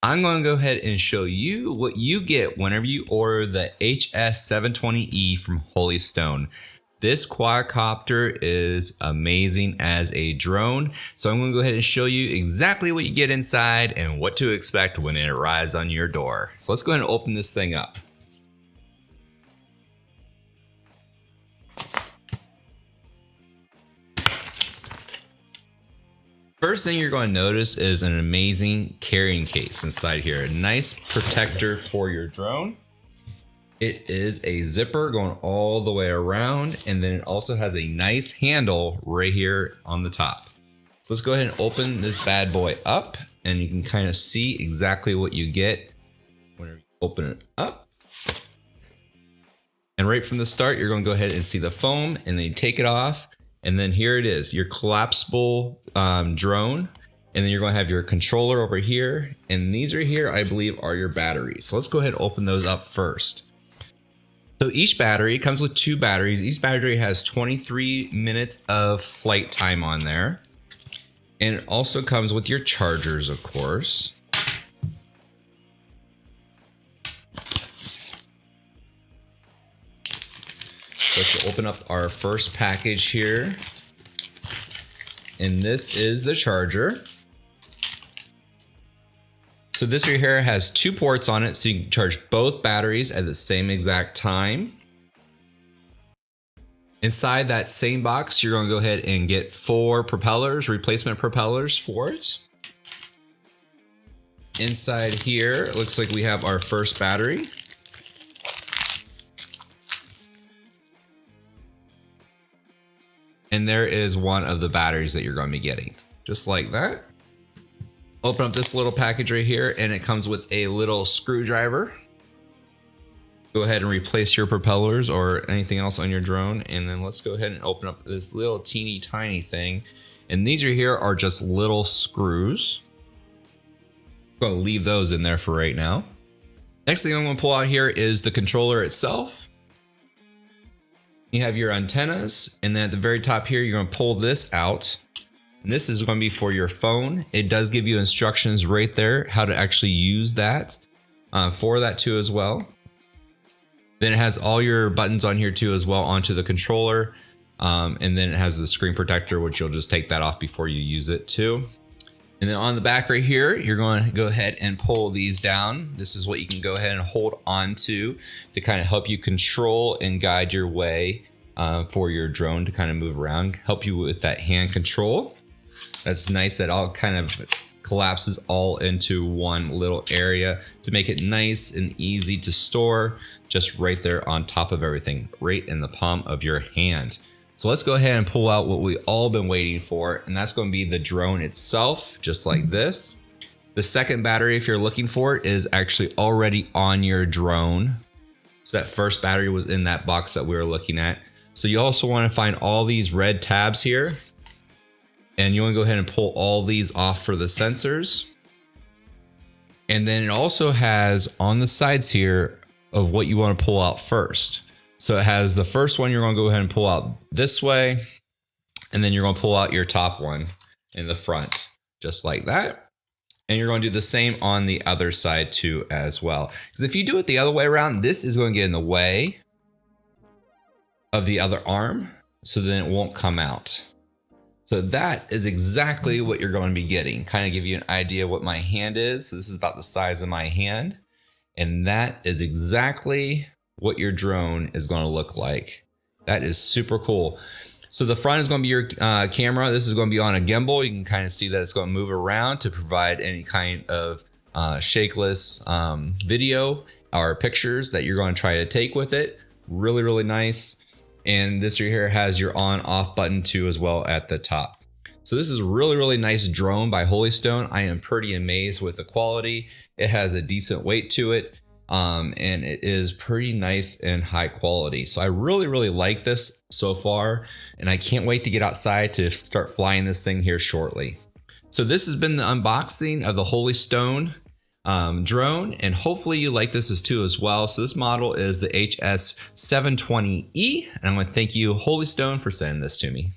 I'm going to go ahead and show you what you get whenever you order the HS720E from Holy Stone. This quadcopter is amazing as a drone, so I'm going to go ahead and show you exactly what you get inside and what to expect when it arrives on your door. So let's go ahead and open this thing up. First thing you're going to notice is an amazing carrying case inside here. A nice protector for your drone. It is a zipper going all the way around, and then it also has a nice handle right here on the top. So let's go ahead and open this bad boy up, and you can kind of see exactly what you get whenever you open it up. And right from the start, you're going to go ahead and see the foam, and then you take it off. And then here it is, your collapsible drone. And then you're going to have your controller over here. And these right here, I believe, are your batteries. So let's go ahead and open those up first. So each battery comes with 2 batteries. Each battery has 23 minutes of flight time on there. And it also comes with your chargers, of course. Let's open up our first package here. And this is the charger. So this right here has 2 ports on it, so you can charge both batteries at the same exact time. Inside that same box, you're going to go ahead and get 4 propellers, replacement propellers for it. Inside here, it looks like we have our first battery. And there is one of the batteries that you're going to be getting, just like that. Open up this little package right here, and it comes with a little screwdriver. Go ahead and replace your propellers or anything else on your drone. And then let's go ahead and open up this little teeny tiny thing. And these right here are just little screws. I'm going to leave those in there for right now. Next thing I'm going to pull out here is the controller itself. You have your antennas, and then at the very top here, you're going to pull this out. And this is going to be for your phone. It does give you instructions right there how to actually use that for that too as well. Then it has all your buttons on here too as well onto the controller. And then it has the screen protector, which you'll just take that off before you use it too. And then on the back right here, you're going to go ahead and pull these down. This is what you can go ahead and hold on to kind of help you control and guide your way for your drone to kind of move around, help you with that hand control. That's nice that all kind of collapses all into one little area to make it nice and easy to store just right there on top of everything, right in the palm of your hand. So let's go ahead and pull out what we've all been waiting for, and that's going to be the drone itself, just like this. The second battery, if you're looking for it, is actually already on your drone. So that first battery was in that box that we were looking at. So you also want to find all these red tabs here, and you want to go ahead and pull all these off for the sensors. And then it also has on the sides here of what you want to pull out first. So it has the first one you're going to go ahead and pull out this way, and then you're going to pull out your top one in the front, just like that. And you're going to do the same on the other side too as well. Because if you do it the other way around, this is going to get in the way of the other arm, so then it won't come out. So that is exactly what you're going to be getting. Kind of give you an idea what my hand is. So this is about the size of my hand. And that is exactly what your drone is going to look like. That is super cool. So the front is going to be your camera. This is going to be on a gimbal. You can kind of see that it's going to move around to provide any kind of shakeless video or pictures that you're going to try to take with it. Really, really nice. And this right here has your on off button too as well at the top. So this is a really, really nice drone by Holy Stone. I am pretty amazed with the quality. It has a decent weight to it. And it is pretty nice and high quality. So I really, really like this so far, and I can't wait to get outside to start flying this thing here shortly. So this has been the unboxing of the Holy Stone drone, and hopefully you like this too as well. So this model is the HS720E, and I want to thank you, Holy Stone, for sending this to me.